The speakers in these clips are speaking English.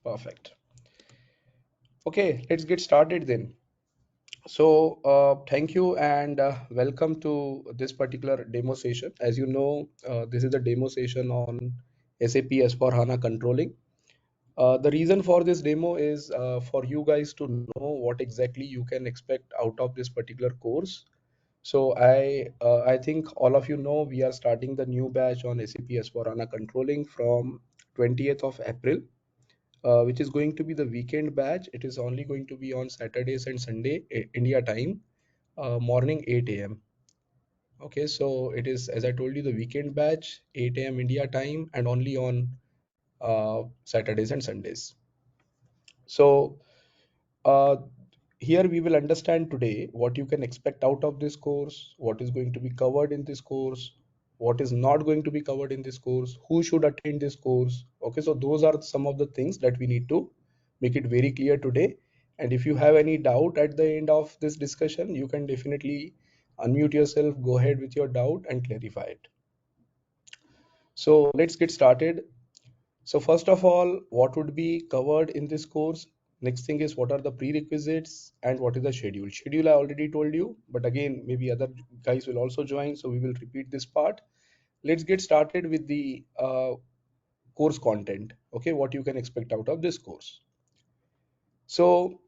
Perfect. Okay, let's get started then. So, thank you and welcome to this particular demo session. As you know, this is a demo session on SAP S/4HANA controlling. The reason for this demo is for you guys to know what exactly you can expect out of this particular course. So I think all of you know we are starting the new batch on SAP S/4HANA controlling from 20th of April, which is going to be the weekend batch. It is only going to be on Saturdays and Sunday India time, morning 8 a.m. Okay, so it is, as I told you, the weekend batch, 8 a.m. India time, and only on Saturdays and Sundays. So uh, here we will understand today what you can expect out of this course, what is going to be covered in this course, what is not going to be covered in this course, who should attend this course. Okay, so those are some of the things that we need to make it very clear today. And if you have any doubt at the end of this discussion, you can definitely unmute yourself, go ahead with your doubt and clarify it. So let's get started. So first of all, what would be covered in this course? Next thing is what are the prerequisites and what is the schedule. Schedule I already told you, but again, maybe other guys will also join, so we will repeat this part. Let's get started with the course content. Okay, what you can expect out of this course. So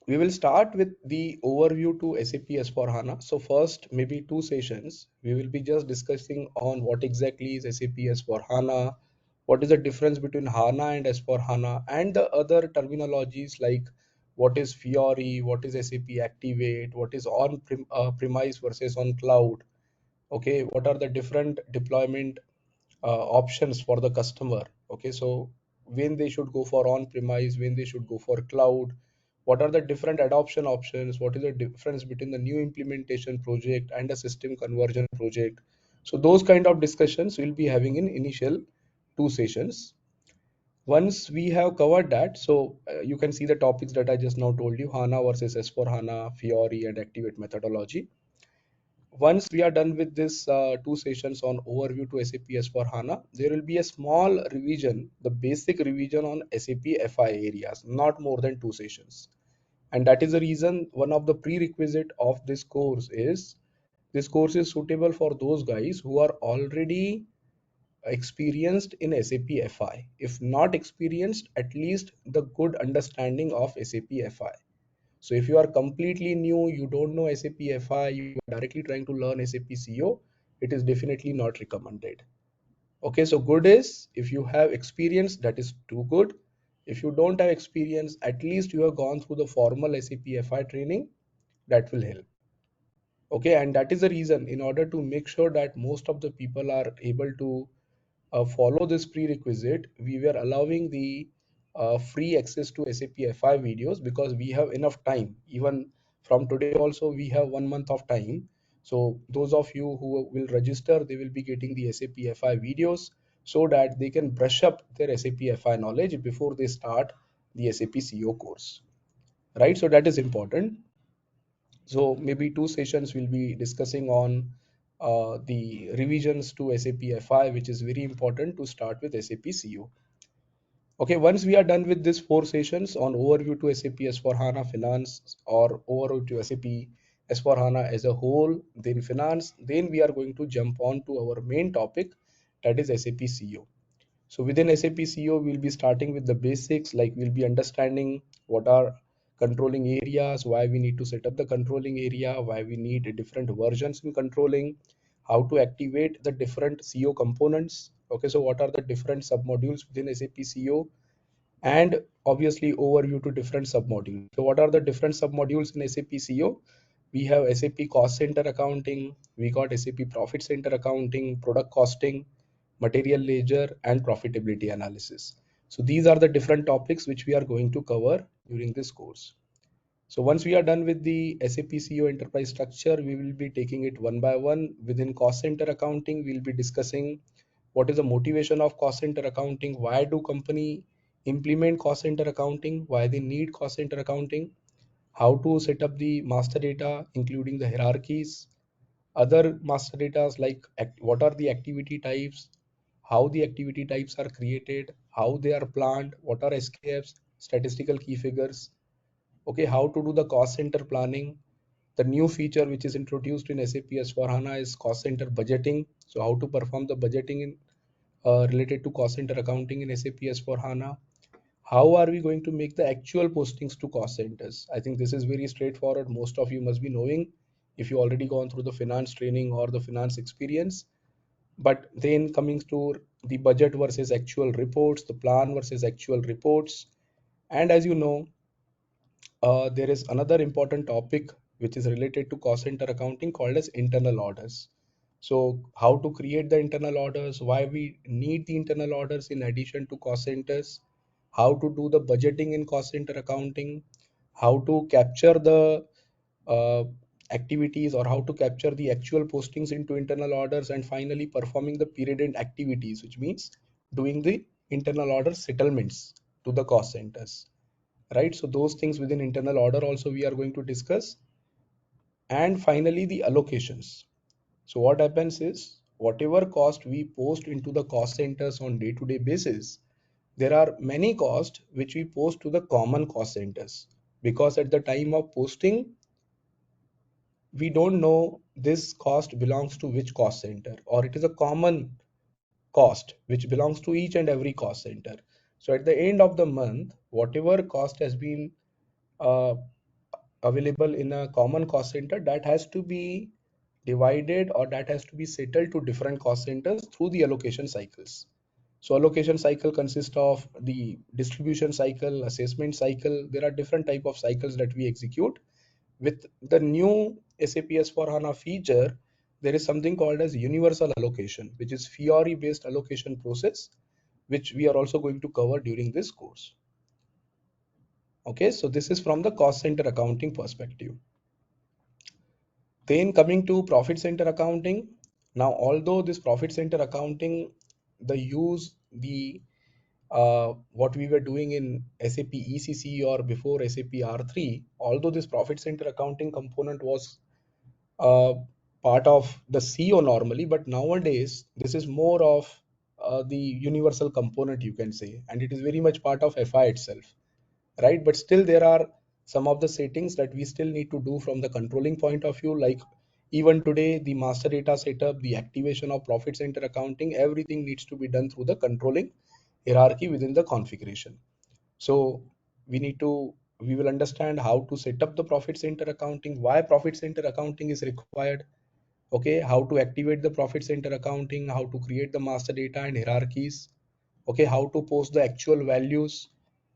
we will start with the overview to SAP S/4HANA. So first, maybe 2 sessions, we will be just discussing on what exactly is SAP S/4HANA, what is the difference between HANA and S/4HANA, and the other terminologies like what is Fiori, what is SAP Activate, what is on-premise versus on cloud. Okay, what are the different deployment options for the customer. Okay, so when they should go for on-premise, when they should go for cloud, what are the different adoption options, what is the difference between the new implementation project and a system conversion project. So those kind of discussions we'll be having in initial 2 sessions. Once we have covered that, so you can see the topics that I just now told you: HANA versus S4 HANA, Fiori and Activate methodology. Once we are done with this 2 sessions on overview to SAP S/4HANA, there will be a small revision, the basic revision on SAP FI areas, not more than 2 sessions. And that is the reason one of the prerequisite of this course is suitable for those guys who are already experienced in SAP FI. If not experienced, at least the good understanding of SAP FI. So if you are completely new, you don't know SAP FI, you are directly trying to learn SAP CO, it is definitely not recommended. Okay, so good is if you have experience, that is too good. If you don't have experience, at least you have gone through the formal SAP FI training, that will help. Okay, and that is the reason, in order to make sure that most of the people are able to follow this prerequisite, we were allowing the free access to SAP FI videos because we have enough time. Even from today also, we have 1 month of time. So those of you who will register, they will be getting the SAP FI videos so that they can brush up their SAP FI knowledge before they start the SAP CO course. Right? So that is important. So maybe 2 sessions will be discussing on the revisions to SAP FI, which is very important to start with SAP CO. Okay, once we are done with this 4 sessions on overview to SAP S/4HANA Finance or overview to SAP S/4HANA as a whole, then Finance, then we are going to jump on to our main topic, that is SAP CO. So within SAP CO, we'll be starting with the basics, like we'll be understanding what are controlling areas, why we need to set up the controlling area, why we need different versions in controlling, how to activate the different CO components. Okay, so what are the different submodules within SAP CO, and obviously overview to different submodules. So what are the different submodules in SAP CO? We have SAP Cost Center Accounting, we got SAP Profit Center Accounting, Product Costing, Material Ledger, and Profitability Analysis. So these are the different topics which we are going to cover during this course. So once we are done with the SAP CO enterprise structure, we will be taking it one by one. Within Cost Center Accounting, we'll be discussing what is the motivation of Cost Center Accounting, why do company implement Cost Center Accounting, why they need Cost Center Accounting, how to set up the master data, including the hierarchies, other master data like what are the activity types, how the activity types are created, how they are planned, what are SKFs, statistical key figures, okay, how to do the cost center planning. The new feature which is introduced in SAP S/4HANA is cost center budgeting. So how to perform the budgeting in related to cost center accounting in SAP S/4HANA. How are we going to make the actual postings to cost centers? I think this is very straightforward. Most of you must be knowing if you already gone through the finance training or the finance experience. But then coming to the budget versus actual reports, the plan versus actual reports. And as you know, there is another important topic which is related to cost center accounting called as internal orders. So how to create the internal orders, why we need the internal orders in addition to cost centers, how to do the budgeting in cost center accounting, how to capture the uh, activities or how to capture the actual postings into internal orders, and finally performing the period end activities, which means doing the internal order settlements to the cost centers, right? So those things within internal order also we are going to discuss. And finally the allocations. So what happens is whatever cost we post into the cost centers on day-to-day basis, there are many costs which we post to the common cost centers, because at the time of posting we don't know this cost belongs to which cost center, or it is a common cost which belongs to each and every cost center. So at the end of the month, whatever cost has been uh, available in a common cost center, that has to be divided or that has to be settled to different cost centers through the allocation cycles. So allocation cycle consists of the distribution cycle, assessment cycle. There are different type of cycles that we execute. With the new SAP S/4HANA feature, there is something called as universal allocation, which is Fiori based allocation process, which we are also going to cover during this course. Okay, so this is from the cost center accounting perspective. Then coming to profit center accounting. Now, although this profit center accounting, the use, the what we were doing in SAP ECC or before SAP R3, although this profit center accounting component was uh, part of the CO normally, but nowadays this is more of the universal component, you can say, and it is very much part of FI itself, right? But still there are some of the settings that we still need to do from the controlling point of view, like even today the master data setup, the activation of profit center accounting, everything needs to be done through the controlling hierarchy within the configuration. So we will understand how to set up the profit center accounting, why profit center accounting is required, okay, how to activate the profit center accounting, how to create the master data and hierarchies, okay, how to post the actual values,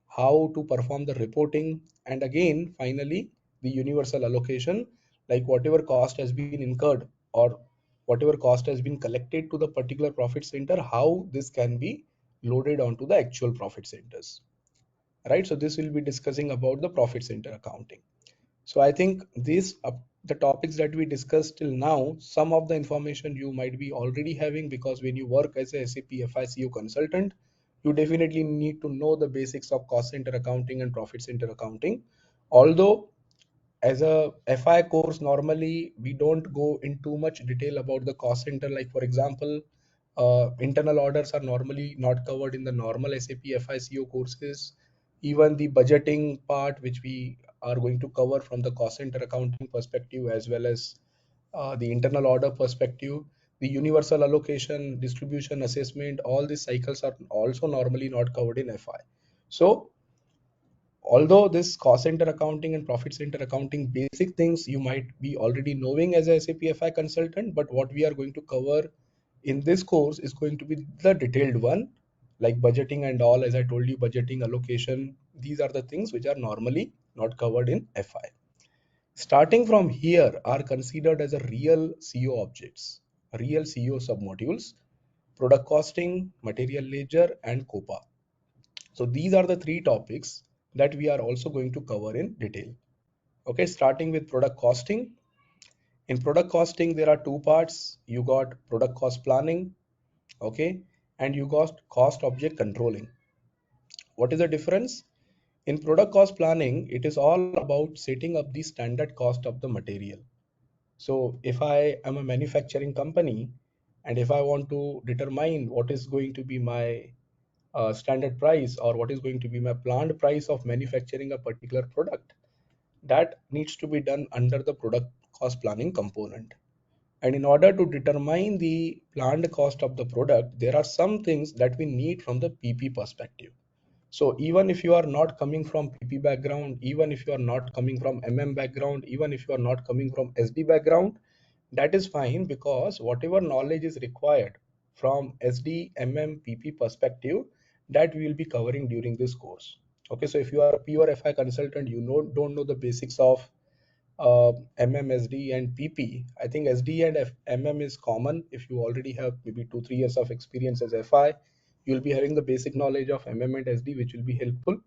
how to perform the reporting, and again finally the universal allocation, like whatever cost has been incurred or whatever cost has been collected to the particular profit center, how this can be loaded onto the actual profit centers, right? So this will be discussing about the profit center accounting. So I think these the topics that we discussed till now, some of the information you might be already having, because when you work as a SAP FICO consultant, you definitely need to know the basics of cost center accounting and profit center accounting. Although as a FI course, normally we don't go in too much detail about the cost center. Like for example, internal orders are normally not covered in the normal SAP FICO courses. Even the budgeting part, which we are going to cover from the cost center accounting perspective, as well as the internal order perspective, the universal allocation, distribution, assessment, all these cycles are also normally not covered in FI. So although this cost center accounting and profit center accounting basic things you might be already knowing as a SAP FI consultant, but what we are going to cover in this course is going to be the detailed one, like budgeting and all. As I told you, budgeting, allocation, these are the things which are normally not covered in FI. Starting from here are considered as a real CO objects, real CO submodules: product costing, material ledger, and COPA. So these are the three topics that we are also going to cover in detail. Okay, starting with product costing. In product costing, there are two parts. You got product cost planning, okay, and you got cost object controlling. What is the difference? In product cost planning, it is all about setting up the standard cost of the material. So if I am a manufacturing company And if I want to determine what is going to be my standard price, or what is going to be my planned price of manufacturing a particular product, that needs to be done under the product cost planning component. And in order to determine the planned cost of the product, there are some things that we need from the PP perspective. So even if you are not coming from PP background, even if you are not coming from MM background, even if you are not coming from SD background, that is fine, because whatever knowledge is required from SD, MM, PP perspective, that we will be covering during this course. Okay, so if you are a pure FI consultant, you don't know the basics of MMSD and PP. I think SD and MM is common. If you already have maybe 2-3 years of experience as FI, you'll be having the basic knowledge of MM and SD, which will be helpful.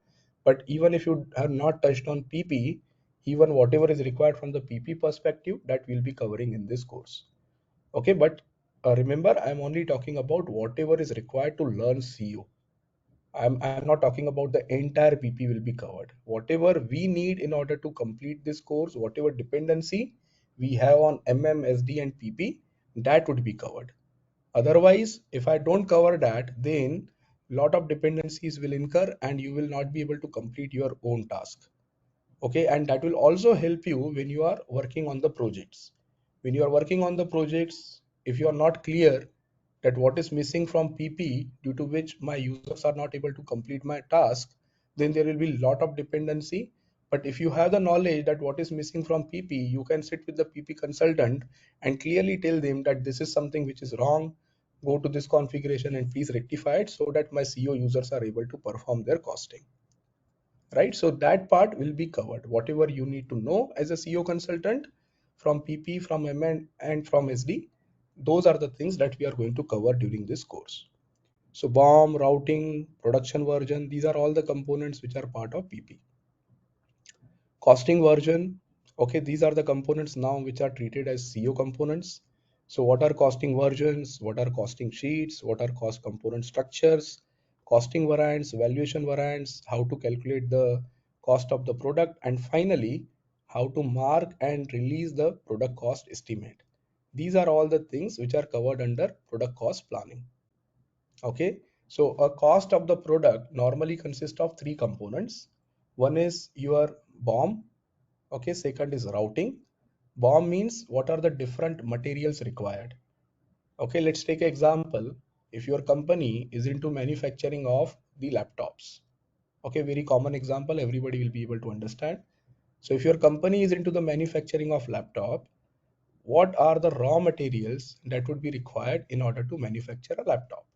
But even if you have not touched on PP, even whatever is required from the PP perspective, that we'll be covering in this course. Okay, but remember, I'm only talking about whatever is required to learn CO. I'm not talking about the entire PP will be covered. Whatever we need in order to complete this course, whatever dependency we have on MM, SD and PP, that would be covered. Otherwise, if I don't cover that, then lot of dependencies will incur and you will not be able to complete your own task. Okay, and that will also help you when you are working on the projects. When you are working on the projects, if you are not clear that what is missing from PP due to which my users are not able to complete my task, then there will be a lot of dependency. But if you have the knowledge that what is missing from PP, you can sit with the PP consultant and clearly tell them that this is something which is wrong, go to this configuration and please rectify it, so that my CO users are able to perform their costing. Right, so that part will be covered. Whatever you need to know as a CO consultant from PP, from MN and from SD, those are the things that we are going to cover during this course. So BOM, routing, production version, these are all the components which are part of PP. Costing version, okay, these are the components now which are treated as CO components. So what are costing versions, what are costing sheets, what are cost component structures, costing variants, valuation variants, how to calculate the cost of the product, and finally how to mark and release the product cost estimate. These are all the things which are covered under product cost planning. Okay, so a cost of the product normally consists of three components. One is your BOM. Okay, second is routing. BOM means what are the different materials required. Okay, let's take an example. If your company is into manufacturing of the laptops, okay, very common example, everybody will be able to understand. So if your company is into the manufacturing of laptop, what are the raw materials that would be required in order to manufacture a laptop?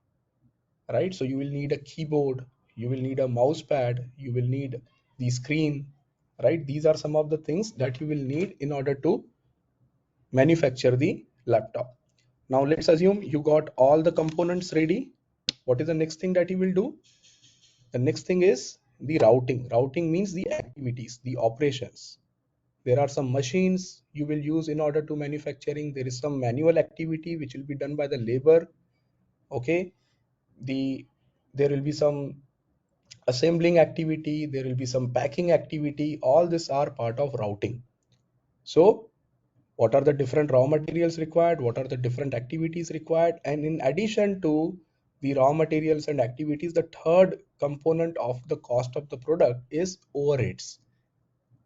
Right, so you will need a keyboard, you will need a mouse pad, you will need the screen. Right, these are some of the things that you will need in order to manufacture the laptop. Now let's assume you got all the components ready. What is the next thing that you will do? The next thing is the routing. Routing means the activities, the operations. There are some machines you will use in order to manufacturing. There is some manual activity which will be done by the labor. Okay, there will be some assembling activity, there will be some packing activity. All these are part of routing. So what are the different raw materials required, what are the different activities required, and in addition to the raw materials and activities, the third component of the cost of the product is overheads.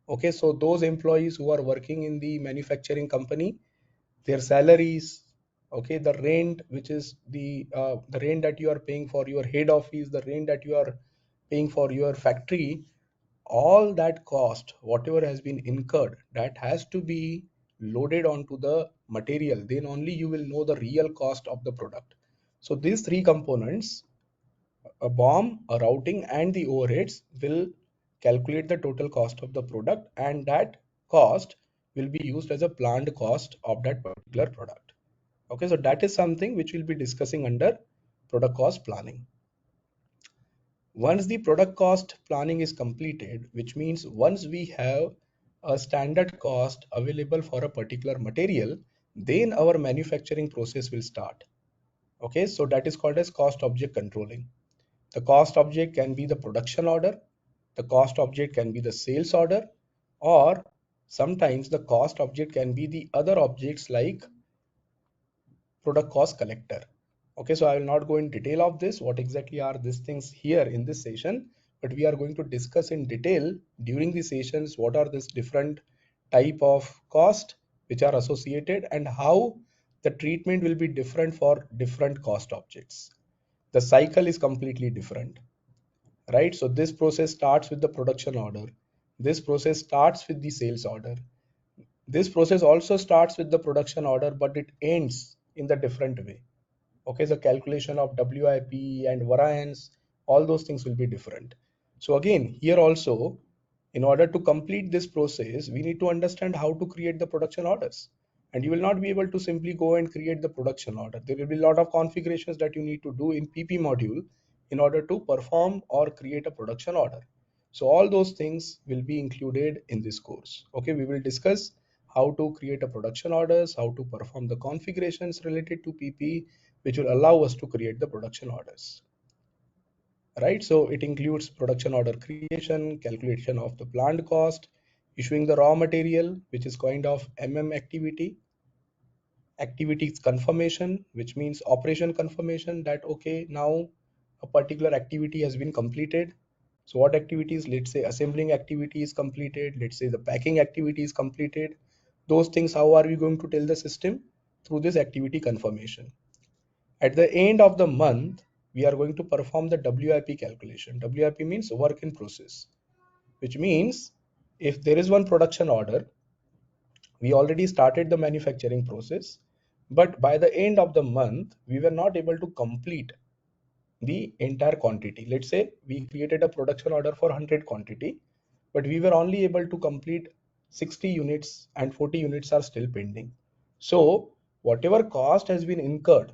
Okay, so those employees who are working in the manufacturing company, their salaries, okay, the rent, which is the rent that you are paying for your head office, the rent that you are paying for your factory, all that cost, whatever has been incurred, that has to be loaded onto the material. Then only you will know the real cost of the product. So these three components, a BOM, a routing, and the overheads, will calculate the total cost of the product, and that cost will be used as a planned cost of that particular product. Okay, so that is something which we'll be discussing under product cost planning. Once the product cost planning is completed, which means once we have a standard cost available for a particular material, then our manufacturing process will start. Okay, so that is called as cost object controlling. The cost object can be the production order, the cost object can be the sales order, or sometimes the cost object can be the other objects like product cost collector. Okay, so I will not go in detail of this, what exactly are these things here in this session, but we are going to discuss in detail during the sessions what are these different type of cost which are associated and how the treatment will be different for different cost objects. The cycle is completely different, right? So this process starts with the production order. This process starts with the sales order. This process also starts with the production order, but it ends in the different way. Okay, the calculation of WIP and variance, all those things will be different. So again, here also, in order to complete this process, we need to understand how to create the production orders. And you will not be able to simply go and create the production order. There will be a lot of configurations that you need to do in PP module in order to perform or create a production order. So all those things will be included in this course. Okay, we will discuss how to create a production orders, how to perform the configurations related to PP, which will allow us to create the production orders, right? So it includes production order creation, calculation of the planned cost, issuing the raw material, which is kind of activity, activities confirmation, which means operation confirmation that, okay, now a particular activity has been completed. So what activities? Let's say assembling activity is completed. Let's say the packing activity is completed. Those things, how are we going to tell the system? Through this activity confirmation. At the end of the month, we are going to perform the WIP calculation. WIP means work in process, which means if there is one production order, we already started the manufacturing process, but by the end of the month, we were not able to complete the entire quantity. Let's say we created a production order for 100 quantity, but we were only able to complete 60 units and 40 units are still pending. So whatever cost has been incurred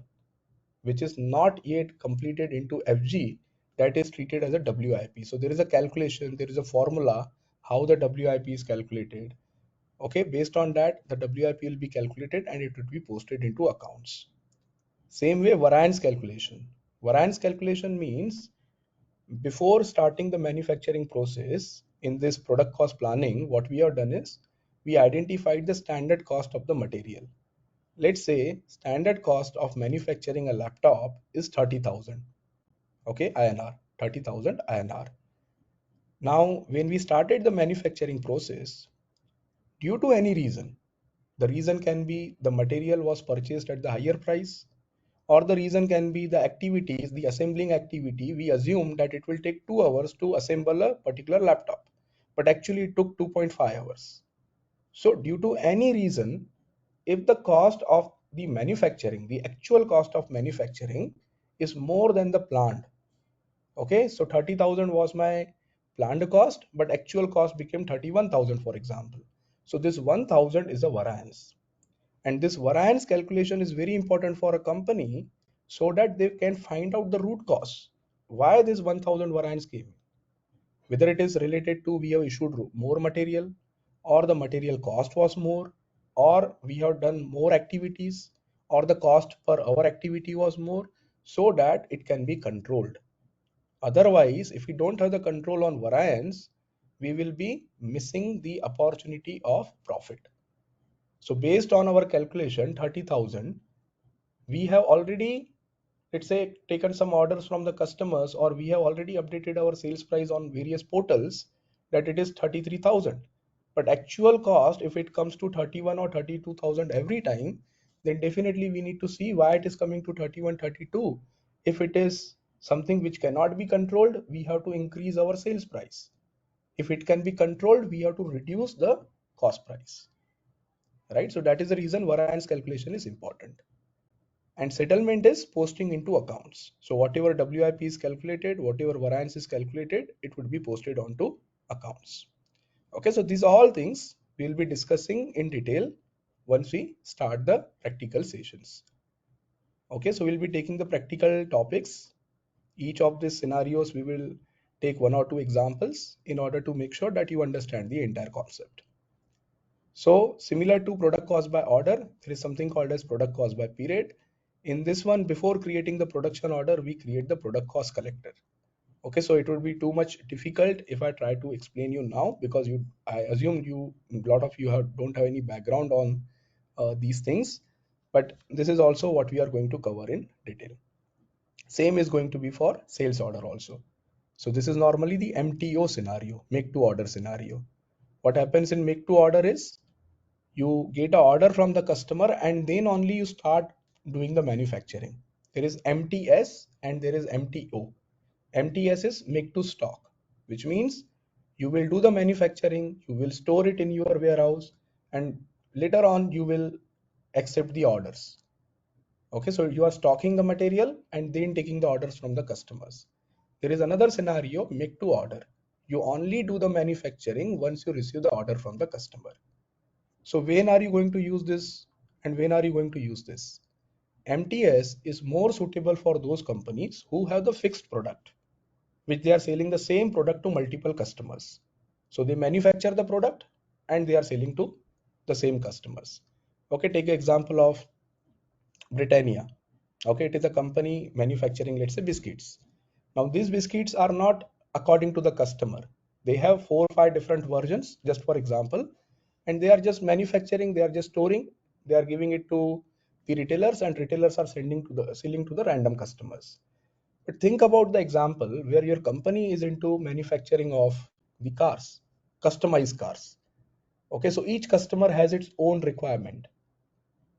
which is not yet completed into FG, that is treated as a WIP. So there is a calculation, there is a formula how the WIP is calculated. Okay, based on that, the WIP will be calculated and it will be posted into accounts. Same way, variance calculation. Variance calculation means before starting the manufacturing process in this product cost planning, what we have done is we identified the standard cost of the material. Let's say standard cost of manufacturing a laptop is 30,000. Okay, INR, 30,000 INR. Now, when we started the manufacturing process, due to any reason, the reason can be the material was purchased at the higher price, or the reason can be the activities, the assembling activity. We assume that it will take 2 hours to assemble a particular laptop, but actually it took 2.5 hours. So due to any reason, if the cost of the manufacturing, the actual cost of manufacturing is more than the planned, okay, so 30,000 was my planned cost, but actual cost became 31,000, for example. So this 1,000 is a variance. And this variance calculation is very important for a company so that they can find out the root cause. Why this 1,000 variance came? Whether it is related to we have issued more material, or the material cost was more, or we have done more activities, or the cost per hour activity was more, so that it can be controlled. Otherwise, if we don't have the control on variance, we will be missing the opportunity of profit. So based on our calculation, 30,000, we have already, let's say, taken some orders from the customers, or we have already updated our sales price on various portals that it is 33,000. But actual cost, if it comes to 31 or 32,000 every time, then definitely we need to see why it is coming to 31, 32. If it is something which cannot be controlled, we have to increase our sales price. If it can be controlled, we have to reduce the cost price, right? So that is the reason variance calculation is important. And settlement is posting into accounts. So whatever WIP is calculated, whatever variance is calculated, it would be posted onto accounts. Okay, so these are all things we will be discussing in detail once we start the practical sessions. Okay, so we'll be taking the practical topics. Each of these scenarios we will take 1 or 2 examples in order to make sure that you understand the entire concept. So similar to product cost by order, there is something called as product cost by period. In this one, before creating the production order, we create the product cost collector. Okay, so it would be too much difficult if I try to explain you now, because I assume a lot of you don't have any background on these things. but this is also what we are going to cover in detail. Same is going to be for sales order also. So this is normally the MTO scenario, make to order scenario. What happens in make to order is you get a order from the customer and then only you start doing the manufacturing. There is MTS and there is MTO. MTS is make to stock, which means you will do the manufacturing, you will store it in your warehouse, and later on you will accept the orders. Okay, so you are stocking the material and then taking the orders from the customers. There is another scenario, make to order. You only do the manufacturing once you receive the order from the customer. So when are you going to use this and when are you going to use this? MTS is more suitable for those companies who have the fixed product, which they are selling the same product to multiple customers. So they manufacture the product and they are selling to the same customers. Okay, take an example of Britannia. Okay, it is a company manufacturing, let's say, biscuits. Now these biscuits are not according to the customer. They have 4 or 5 different versions, just for example, and they are just manufacturing, they are just storing, they are giving it to the retailers, and retailers are sending to the selling to the random customers. But think about the example where your company is into manufacturing of the cars, customized cars. Okay, so each customer has its own requirement.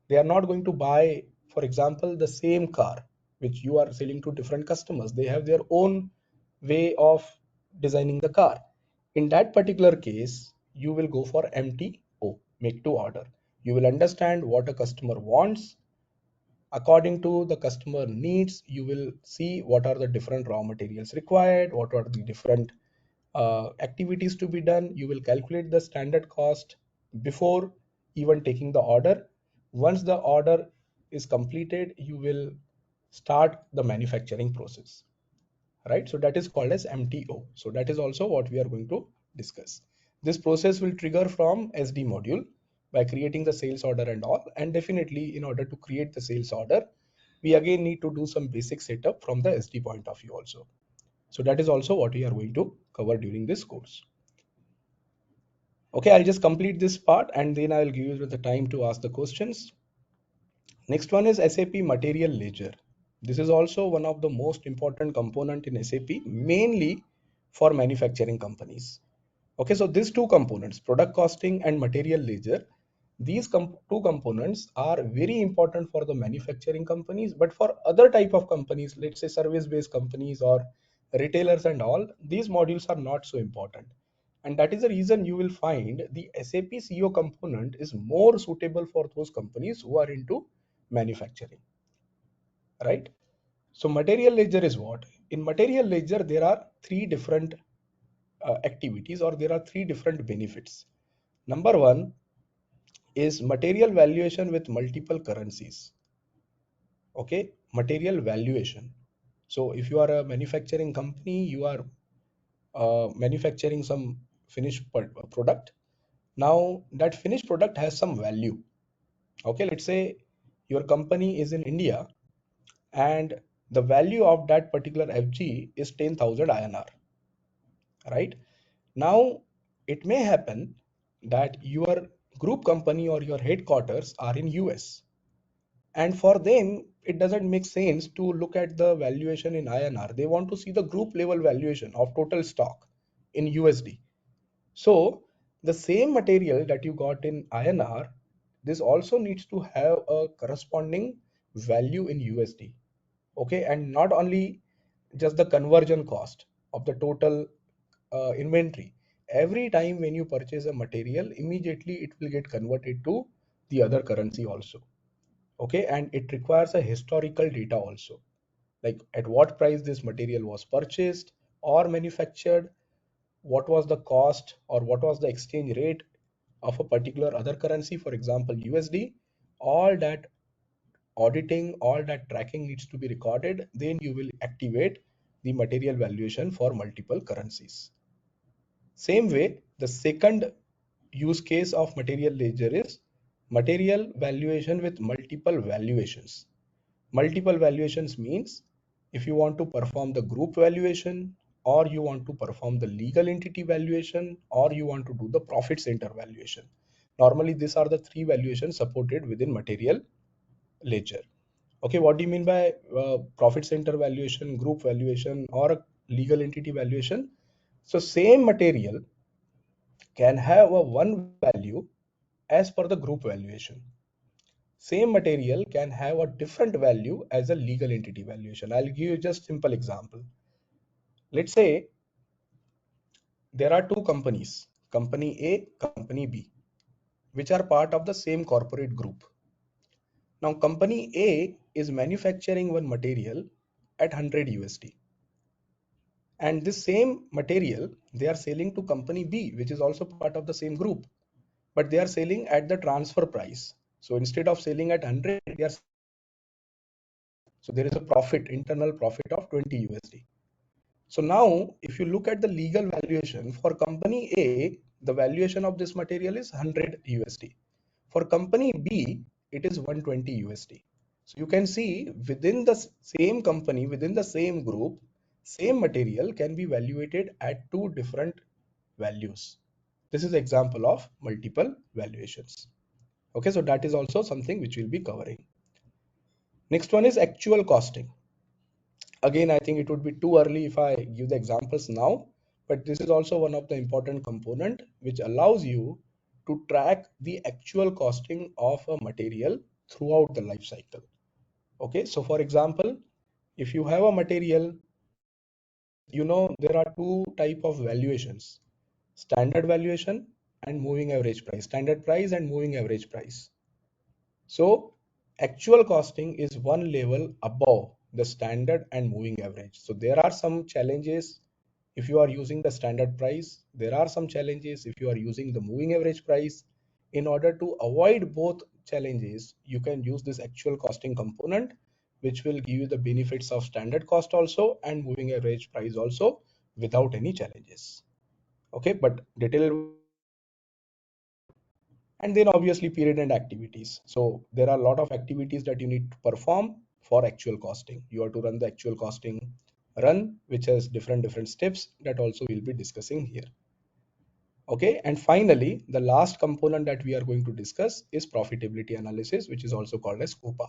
They are not going to buy, for example, the same car which you are selling to different customers. They have their own way of designing the car. In that particular case, you will go for MTO, make to order. You will understand what a customer wants. According to the customer needs, you will see what are the different raw materials required, what are the different activities to be done. You will calculate the standard cost before even taking the order. Once the order is completed, you will start the manufacturing process, right? So that is called as MTO. So that is also what we are going to discuss. This process will trigger from SD module by creating the sales order and all. And definitely in order to create the sales order, we again need to do some basic setup from the SD point of view also. So that is also what we are going to cover during this course. Okay, I'll just complete this part and then I'll give you the time to ask the questions. Next one is SAP Material Ledger. This is also one of the most important component in SAP, mainly for manufacturing companies. Okay, so these two components, product costing and material ledger, these two components are very important for the manufacturing companies, but for other type of companies, let's say service-based companies or retailers and all, these modules are not so important. And that is the reason you will find the SAP CO component is more suitable for those companies who are into manufacturing, right? So material ledger is what? In material ledger, there are three different activities, or there are three different benefits. Number one is material valuation with multiple currencies. Okay, material valuation. So if you are a manufacturing company, you are manufacturing some finished product. Now that finished product has some value. Okay, let's say your company is in India and the value of that particular FG is 10,000 INR, right? Now, it may happen that your group company or your headquarters are in US, and for them, it doesn't make sense to look at the valuation in INR. They want to see the group level valuation of total stock in USD. So, the same material that you got in INR, this also needs to have a corresponding value in USD. Okay, and not only just the conversion cost of the total inventory. Every time when you purchase a material, immediately it will get converted to the other currency also. Okay, and it requires a historical data also, like at what price this material was purchased or manufactured, what was the cost or what was the exchange rate of a particular other currency, for example USD. All that auditing, all that tracking needs to be recorded. Then you will activate the material valuation for multiple currencies. Same way, the second use case of material ledger is material valuation with multiple valuations. Multiple valuations means if you want to perform the group valuation, or you want to perform the legal entity valuation, or you want to do the profit center valuation. Normally, these are the three valuations supported within material ledger. Okay, what do you mean by profit center valuation, group valuation, or a legal entity valuation? So same material can have a one value as per the group valuation. Same material can have a different value as a legal entity valuation. I'll give you just simple example. Let's say there are two companies, company A, company B, which are part of the same corporate group. Now, company A is manufacturing one material at 100 USD, and this same material they are selling to company B, which is also part of the same group, but they are selling at the transfer price. So instead of selling at 100, they are, so there is a profit, internal profit of 20 USD. So now, if you look at the legal valuation for company A, the valuation of this material is 100 USD. For company B, it is 120 USD. So you can see within the same company, within the same group, same material can be valuated at two different values. This is example of multiple valuations. Okay, so that is also something which we'll be covering. Next one is actual costing. Again, I think it would be too early if I give the examples now, but this is also one of the important component which allows you to track the actual costing of a material throughout the life cycle. Okay, so for example, if you have a material, there are two type of valuations: standard valuation and moving average price, standard price and moving average price. So actual costing is one level above the standard and moving average. So there are some challenges if you are using the standard price. There are some challenges if you are using the moving average price. In order to avoid both challenges, you can use this actual costing component, which will give you the benefits of standard cost also and moving average price also without any challenges. Okay, but detailed. And then obviously period and activities. So there are a lot of activities that you need to perform for actual costing. You have to run the actual costing run, which has different steps that also we'll be discussing here. Okay, and finally the last component that we are going to discuss is profitability analysis, which is also called as COPA.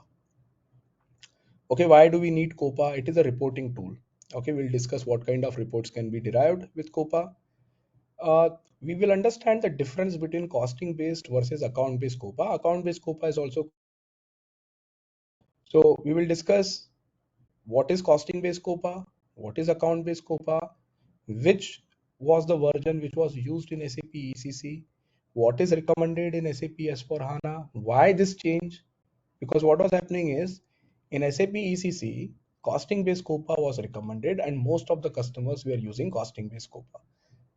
Okay, why do we need COPA? It is a reporting tool. Okay, we'll discuss what kind of reports can be derived with COPA. We will understand the difference between costing based versus account based COPA. Account based COPA is also, so we will discuss what is costing based COPA, what is account based COPA, which was the version which was used in SAP ECC, what is recommended in SAP S4HANA, why this change. Because what was happening is in SAP ECC, costing based COPA was recommended and most of the customers were using costing based COPA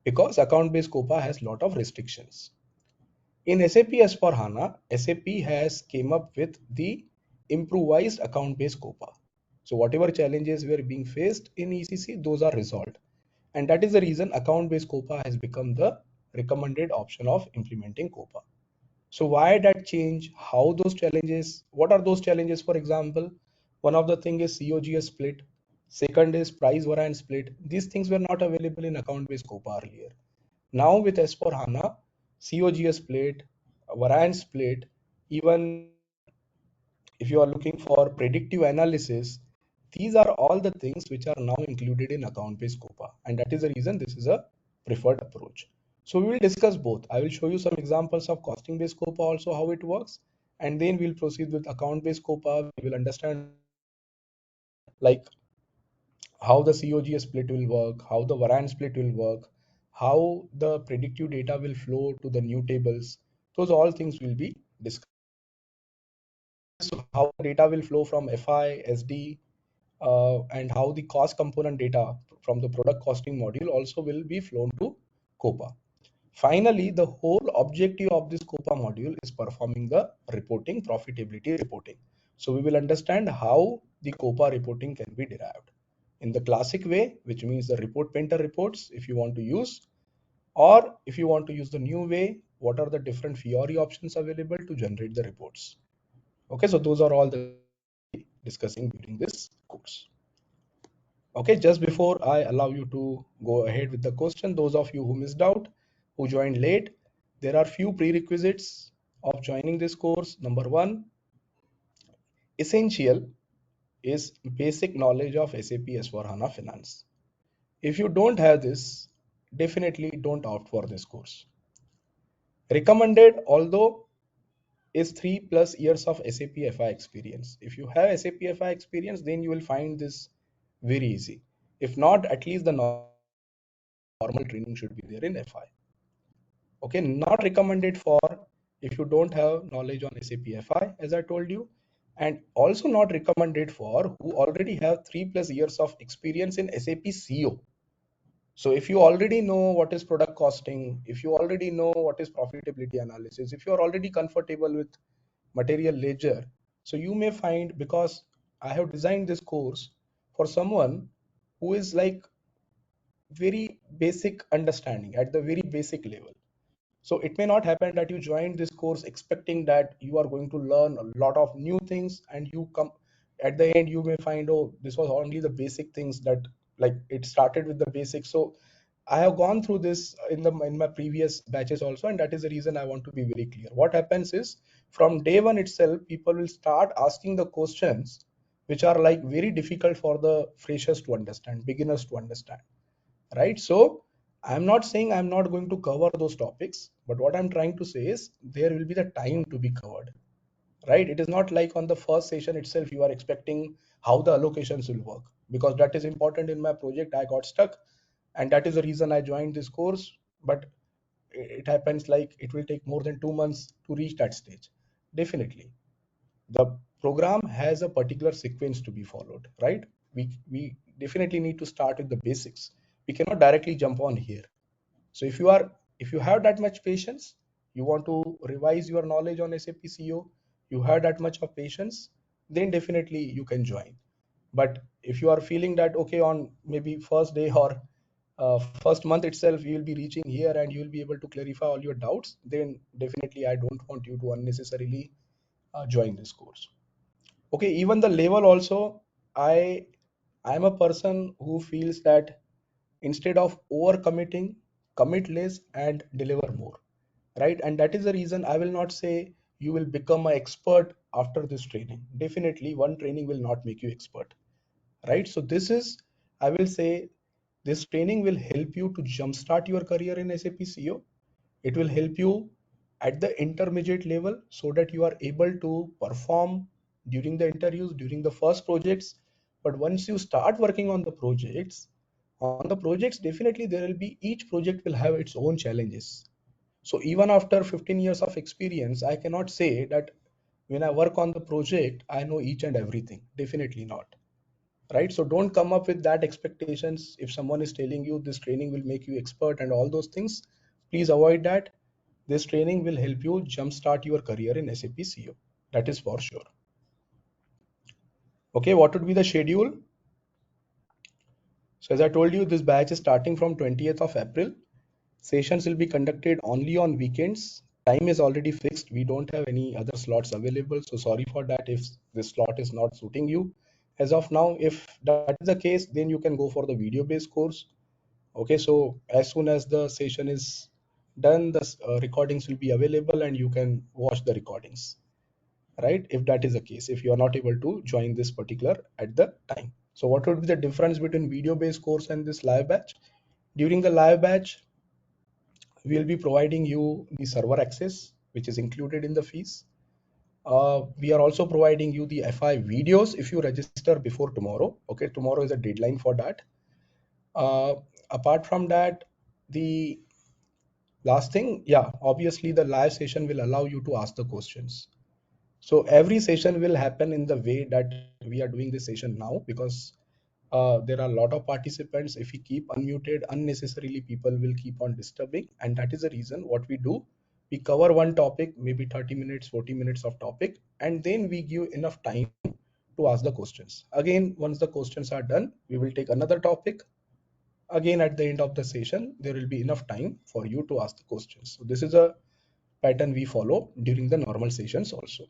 because account based COPA has lot of restrictions. In SAP S4HANA, SAP has came up with the improvised account-based COPA. So whatever challenges were being faced in ECC, those are resolved. And that is the reason account-based COPA has become the recommended option of implementing COPA. So why that change? How those challenges? What are those challenges? For example, one of the thing is COGS split. Second is price variance split. These things were not available in account-based COPA earlier. Now with S4HANA, COGS split, variance split, even if you are looking for predictive analysis, these are all the things which are now included in account-based COPA. And that is the reason this is a preferred approach. So we will discuss both. I will show you some examples of costing-based COPA also, how it works. And then we'll proceed with account-based COPA. We will understand like how the COGS split will work, how the variance split will work, how the predictive data will flow to the new tables. Those all things will be discussed. So how the data will flow from FI, SD, and how the cost component data from the product costing module also will be flown to COPA. Finally, the whole objective of this COPA module is performing the reporting, profitability reporting. So we will understand how the COPA reporting can be derived in the classic way, which means the report painter reports if you want to use, or if you want to use the new way, what are the different Fiori options available to generate the reports. Okay, so those are all the discussing during this course. Okay, just before I allow you to go ahead with the question, those of you who missed out, who joined late, there are few prerequisites of joining this course. Number one, essential is basic knowledge of SAP S/4HANA Finance. If you don't have this, definitely don't opt for this course. Recommended, although, is 3+ years of SAP FI experience. If you have SAP FI experience, then you will find this very easy. If not, at least the normal training should be there in FI. Okay, not recommended for if you don't have knowledge on SAP FI, as I told you, and also not recommended for who already have 3+ years of experience in SAP CO. So if you already know what is product costing, if you already know what is profitability analysis, if you are already comfortable with material ledger, so you may find, because I have designed this course for someone who is like very basic understanding at the very basic level. So it may not happen that you join this course expecting that you are going to learn a lot of new things, and you come at the end you may find, oh, this was only the basic things, that like it started with the basics. So I have gone through this in my previous batches also, and that is the reason I want to be very clear. What happens is, from day one itself, people will start asking the questions which are like very difficult for the freshers to understand, beginners to understand, right? So I'm not saying I'm not going to cover those topics, but what I'm trying to say is there will be the time to be covered, right? It is not like on the first session itself you are expecting how the allocations will work, because that is important. In my project I got stuck, and that is the reason I joined this course. But it happens like it will take more than 2 months to reach that stage. Definitely the program has a particular sequence to be followed, right? We definitely need to start with the basics. We cannot directly jump on here. So if you have that much patience, you want to revise your knowledge on SAP CO, you have that much of patience, then definitely you can join. But if you are feeling that okay, on maybe first day or first month itself you will be reaching here and you will be able to clarify all your doubts, then definitely I don't want you to unnecessarily join this course. Okay, even the level also, i I'm a person who feels that instead of over committing, commit less and deliver more, right? And that is the reason I will not say you will become an expert after this training. Definitely one training will not make you expert, right? So this is, I will say, this training will help you to jumpstart your career in SAP CO. It will help you at the intermediate level so that you are able to perform during the interviews, during the first projects. But once you start working on the projects, definitely there will be, each project will have its own challenges. So even after 15 years of experience, I cannot say that when I work on the project, I know each and everything. Definitely not, right? So don't come up with that expectations. If someone is telling you this training will make you expert and all those things, please avoid that. This training will help you jumpstart your career in SAP CO. That is for sure. Okay, what would be the schedule? So as I told you, this batch is starting from 20th of April. Sessions will be conducted only on weekends. Time is already fixed. We don't have any other slots available. So sorry for that if this slot is not suiting you. As of now, if that is the case, then you can go for the video-based course. Okay, so as soon as the session is done, the recordings will be available and you can watch the recordings, right? If that is the case, if you are not able to join this particular at the time. So what would be the difference between video-based course and this live batch? During the live batch, we will be providing you the server access, which is included in the fees. We are also providing you the FI videos if you register before tomorrow. Okay, tomorrow is a deadline for that. Uh, Apart from that, the last thing, yeah, obviously the live session will allow you to ask the questions. So every session will happen in the way that we are doing this session now, because there are a lot of participants. If we keep unmuted unnecessarily, people will keep on disturbing, and that is the reason what we do. We cover one topic, maybe 30 minutes, 40 minutes of topic, and then we give enough time to ask the questions. Again, once the questions are done, we will take another topic. Again, at the end of the session, there will be enough time for you to ask the questions. So this is a pattern we follow during the normal sessions also.